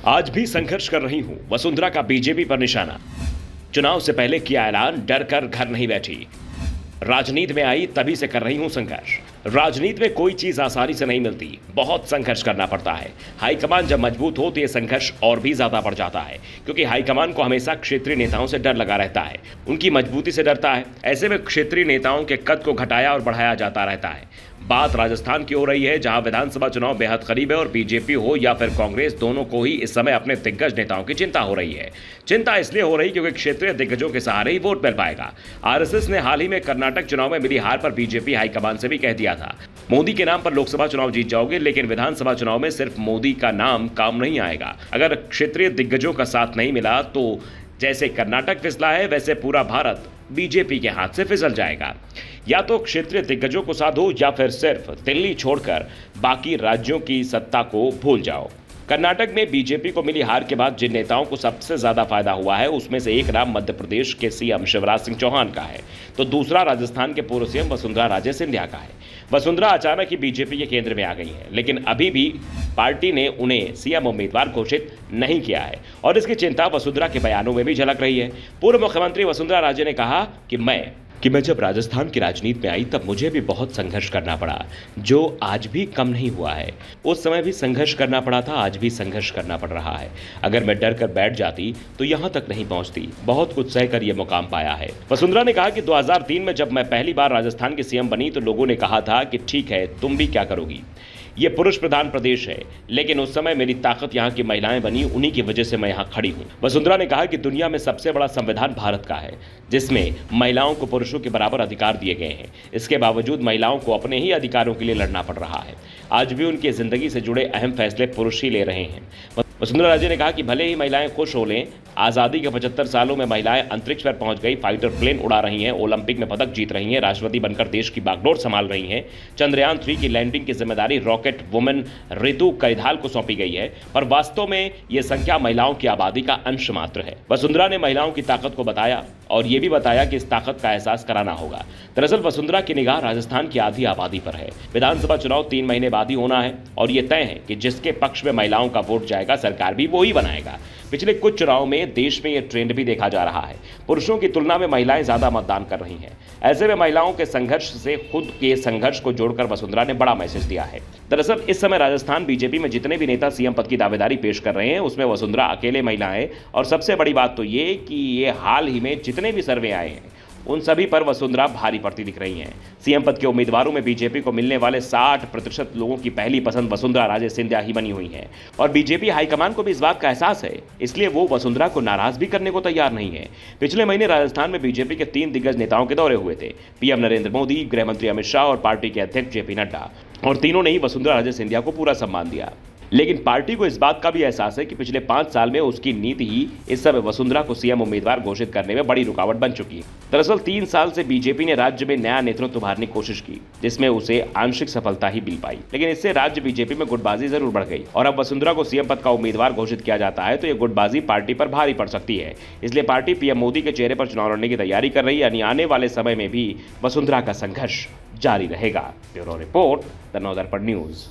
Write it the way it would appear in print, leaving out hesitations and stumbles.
आज भी संघर्ष कर रही हूं, वसुंधरा का बीजेपी पर निशाना। चुनाव से पहले किया ऐलान, डर कर घर नहीं बैठी। राजनीति में आई तभी से कर रही हूं संघर्ष। राजनीति में कोई चीज आसानी से नहीं मिलती, बहुत संघर्ष करना पड़ता है। हाईकमान जब मजबूत हो तो यह संघर्ष और भी ज्यादा बढ़ जाता है, क्योंकि हाईकमान को हमेशा क्षेत्रीय नेताओं से डर लगा रहता है, उनकी मजबूती से डरता है। ऐसे में क्षेत्रीय नेताओं के कद को घटाया और बढ़ाया जाता रहता है। बात राजस्थान की हो रही है, जहां विधानसभा चुनाव बेहद करीब है और बीजेपी हो या फिर कांग्रेस, दोनों को ही इस समय अपने दिग्गज नेताओं की चिंता हो रही है। चिंता इसलिए हो रही क्योंकि क्षेत्रीय दिग्गजों के सहारे ही वोट मिल पाएगा। आरएसएस ने हाल ही में कर्नाटक चुनाव में मिली हार पर बीजेपी हाईकमान से भी कह दिया था, मोदी के नाम पर लोकसभा चुनाव जीत जाओगे, लेकिन विधानसभा चुनाव में सिर्फ मोदी का नाम काम नहीं आएगा। अगर क्षेत्रीय दिग्गजों का साथ नहीं मिला तो जैसे कर्नाटक फिसला है, वैसे पूरा भारत बीजेपी के हाथ से फिसल जाएगा। या तो क्षेत्रीय दिग्गजों को साथ दो या फिर सिर्फ दिल्ली छोड़कर बाकी राज्यों की सत्ता को भूल जाओ। कर्नाटक में बीजेपी को मिली हार के बाद जिन नेताओं को सबसे ज्यादा फायदा हुआ है, उसमें से एक नाम मध्य प्रदेश के सीएम शिवराज सिंह चौहान का है, तो दूसरा राजस्थान के पूर्व सीएम वसुंधरा राजे सिंधिया का है। वसुंधरा अचानक ही बीजेपी के केंद्र में आ गई है, लेकिन अभी भी पार्टी ने उन्हें सीएम उम्मीदवार घोषित नहीं किया है और इसकी चिंता वसुंधरा के बयानों में भी झलक रही है। पूर्व मुख्यमंत्री वसुंधरा राजे ने कहा कि मैं जब राजस्थान की राजनीति में आई तब मुझे भी बहुत संघर्ष करना पड़ा, जो आज भी कम नहीं हुआ है। उस समय भी संघर्ष करना पड़ा था, आज भी संघर्ष करना पड़ रहा है। अगर मैं डर कर बैठ जाती तो यहां तक नहीं पहुंचती, बहुत कुछ सहकर यह मुकाम पाया है। वसुंधरा ने कहा कि 2003 में जब मैं पहली बार राजस्थान की सीएम बनी तो लोगों ने कहा था कि ठीक है, तुम भी क्या करोगी, ये पुरुष प्रधान प्रदेश है, लेकिन उस समय मेरी ताकत यहाँ की महिलाएं बनी, उन्हीं की वजह से मैं यहाँ खड़ी हूँ। वसुंधरा ने कहा कि दुनिया में सबसे बड़ा संविधान भारत का है, जिसमें महिलाओं को पुरुषों के बराबर अधिकार दिए गए हैं। इसके बावजूद महिलाओं को अपने ही अधिकारों के लिए लड़ना पड़ रहा है। आज भी उनकी जिंदगी से जुड़े अहम फैसले पुरुष ही ले रहे हैं। वसुंधरा राजे ने कहा कि भले ही महिलाएं खुश हो लें, आज़ादी के 75 सालों में महिलाएं अंतरिक्ष पर पहुंच गई, फाइटर प्लेन उड़ा रही हैं, ओलंपिक में पदक जीत रही हैं, राष्ट्रपति बनकर देश की बागडोर संभाल रही हैं। चंद्रयान 3 की लैंडिंग की जिम्मेदारी रॉकेट वुमेन ऋतु कैथाल को सौंपी गई है, पर वास्तव में यह संख्या महिलाओं की आबादी का अंश मात्र है। वसुंधरा ने महिलाओं की ताकत को बताया और यह भी बताया कि इस ताकत का एहसास कराना होगा। दरअसल वसुंधरा की निगाह राजस्थान की आधी आबादी पर है। विधानसभा चुनाव 3 महीने बाद ही होना है और यह तय है कि जिसके पक्ष में महिलाओं का वोट जाएगा, सरकार भी वही बनाएगा। पिछले कुछ चुनाव में देश में यह ट्रेंड भी देखा जा रहा है, पुरुषों की तुलना में महिलाएं ज्यादा मतदान कर रही हैं। ऐसे में महिलाओं के संघर्ष से खुद के संघर्ष को जोड़कर वसुंधरा ने बड़ा मैसेज दिया है। दरअसल इस समय राजस्थान बीजेपी में जितने भी नेता सीएम पद की दावेदारी पेश कर रहे हैं, उसमें वसुंधरा अकेले महिला है और सबसे बड़ी बात तो ये कि ये हाल ही में जितने भी सर्वे आए हैं उन सभी पर वसुंधरा भारी पड़ती दिख रही हैं। सीएम पद के उम्मीदवारों में बीजेपी को मिलने वाले 60% लोगों की पहली पसंद वसुंधरा राजे सिंधिया ही बनी हुई है और बीजेपी हाईकमान को भी इस बात का एहसास है, इसलिए वो वसुंधरा को नाराज भी करने को तैयार नहीं है। पिछले महीने राजस्थान में बीजेपी के 3 दिग्गज नेताओं के दौरे हुए थे, पीएम नरेंद्र मोदी, गृह मंत्री अमित शाह और पार्टी के अध्यक्ष जेपी नड्डा, और तीनों ने ही वसुंधरा राजे सिंधिया को पूरा सम्मान दिया। लेकिन पार्टी को इस बात का भी एहसास है कि पिछले 5 साल में उसकी नीति ही इस समय वसुंधरा को सीएम उम्मीदवार घोषित करने में बड़ी रुकावट बन चुकी है। दरअसल 3 साल से बीजेपी ने राज्य में नया नेतृत्व उभारने की कोशिश की, जिसमें उसे आंशिक सफलता ही मिल पाई, लेकिन इससे राज्य बीजेपी में गुटबाजी जरूर बढ़ गई और अब वसुंधरा को सीएम पद का उम्मीदवार घोषित किया जाता है तो ये गुटबाजी पार्टी पर भारी पड़ सकती है। इसलिए पार्टी पीएम मोदी के चेहरे पर चुनाव लड़ने की तैयारी कर रही है, यानी आने वाले समय में भी वसुंधरा का संघर्ष जारी रहेगा। Bureau report, the Navdarpan news.